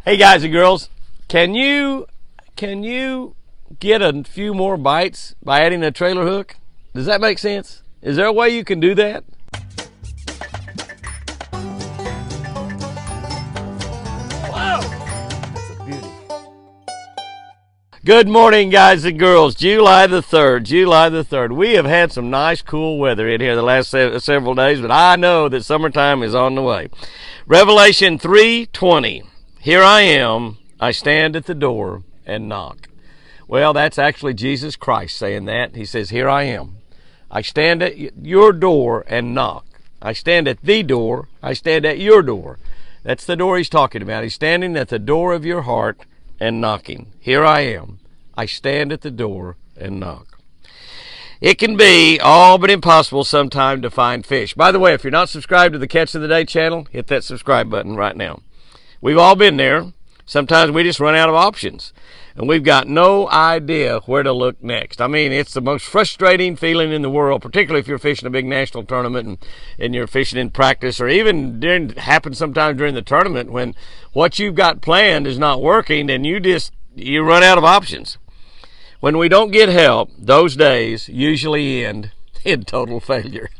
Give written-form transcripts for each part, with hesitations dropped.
Hey guys and girls, can you get a few more bites by adding a trailer hook? Does that make sense? Is there a way you can do that? Whoa! That's a beauty. Good morning, guys and girls. July the 3rd. We have had some nice cool weather in here the last several days, but I know that summertime is on the way. Revelation 3:20. Here I am, I stand at the door and knock. Well, that's actually Jesus Christ saying that. He says, here I am. I stand at your door and knock. I stand at the door. I stand at your door. That's the door he's talking about. He's standing at the door of your heart and knocking. Here I am. I stand at the door and knock. It can be all but impossible sometimes to find fish. By the way, if you're not subscribed to the Catch of the Day channel, hit that subscribe button right now. We've all been there. Sometimes we just run out of options, and we've got no idea where to look next. I mean, it's the most frustrating feeling in the world, particularly if you're fishing a big national tournament and you're fishing in practice, or even happens sometimes during the tournament when what you've got planned is not working and you run out of options. When we don't get help, those days usually end in total failure.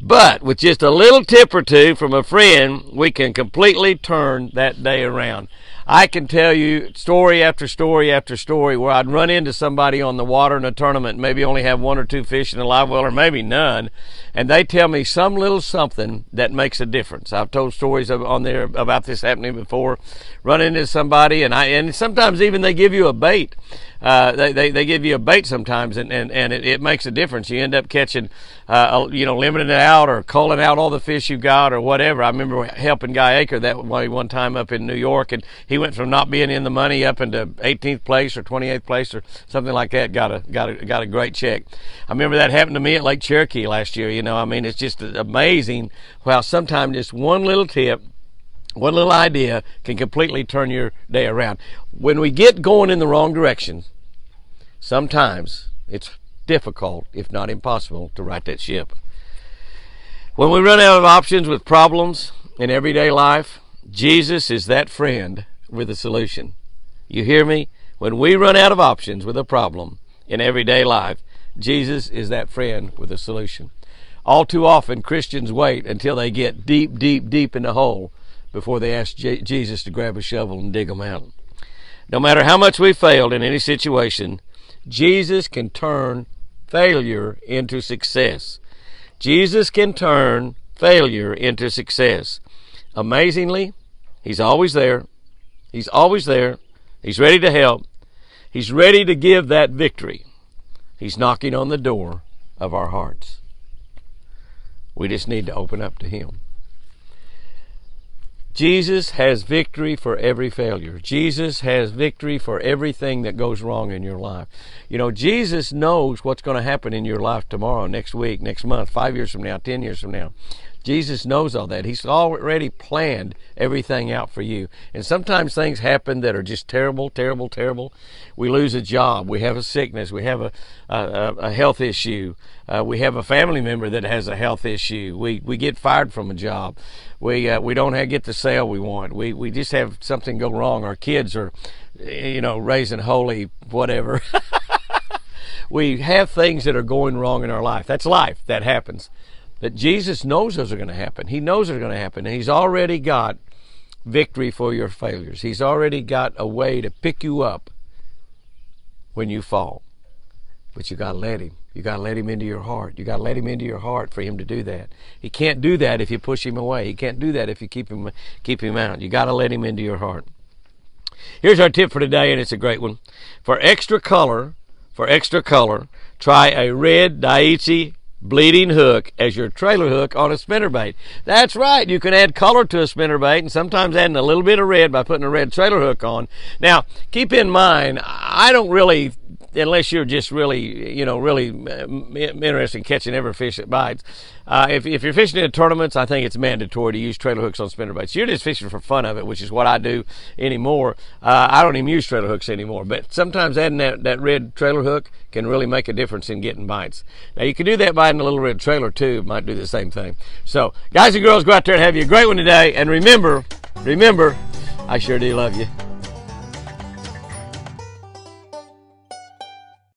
But with just a little tip or two from a friend, we can completely turn that day around. I can tell you story after story after story where I'd run into somebody on the water in a tournament, maybe only have one or two fish in a live well, or maybe none, and they tell me some little something that makes a difference. I've told stories on there about this happening before. Run into somebody, and sometimes even they give you a bait. They give you a bait sometimes, and it makes a difference. You end up catching, limiting it out or culling out all the fish you got or whatever. I remember helping Guy Aker that way one time up in New York, and he went from not being in the money up into 18th place or 28th place or something like that. Got a great check. I remember that happened to me at Lake Cherokee last year. It's just amazing how sometimes just one little tip, one little idea can completely turn your day around. When we get going in the wrong direction, sometimes it's difficult, if not impossible, to right that ship. When we run out of options with problems in everyday life, Jesus is that friend with a solution. You hear me? When we run out of options with a problem in everyday life, Jesus is that friend with a solution. All too often, Christians wait until they get deep, deep, deep in the hole before they ask Jesus to grab a shovel and dig them out. No matter how much we failed in any situation, Jesus can turn failure into success. Jesus can turn failure into success. Amazingly, He's always there. He's always there. He's ready to help. He's ready to give that victory. He's knocking on the door of our hearts. We just need to open up to Him. Jesus has victory for every failure. Jesus has victory for everything that goes wrong in your life. Jesus knows what's going to happen in your life tomorrow, next week, next month, 5 years from now, 10 years from now. Jesus knows all that. He's already planned everything out for you. And sometimes things happen that are just terrible, terrible, terrible. We lose a job. We have a sickness. We have a health issue. We have a family member that has a health issue. We get fired from a job. We don't get the sale we want. We just have something go wrong. Our kids are, raising holy whatever. We have things that are going wrong in our life. That's life. That happens. But Jesus knows those are going to happen. He knows they're going to happen. And He's already got victory for your failures. He's already got a way to pick you up when you fall. But you got to let Him. You got to let Him into your heart. You got to let Him into your heart for Him to do that. He can't do that if you push Him away. He can't do that if you keep him out. You got to let Him into your heart. Here's our tip for today, and it's a great one. For extra color, try a red Daiichi bleeding hook as your trailer hook on a spinnerbait. That's right. You can add color to a spinnerbait, and sometimes adding a little bit of red by putting a red trailer hook on. Now, keep in mind, I don't really, unless you're just really interested in catching every fish that bites. If you're fishing in tournaments, I think it's mandatory to use trailer hooks on spinnerbaits. You're just fishing for fun of it, which is what I do anymore. I don't even use trailer hooks anymore, but sometimes adding that red trailer hook can really make a difference in getting bites. Now, you can do that by adding a little red trailer too. It might do the same thing. So, guys and girls, go out there and have you a great one today. And remember, I sure do love you.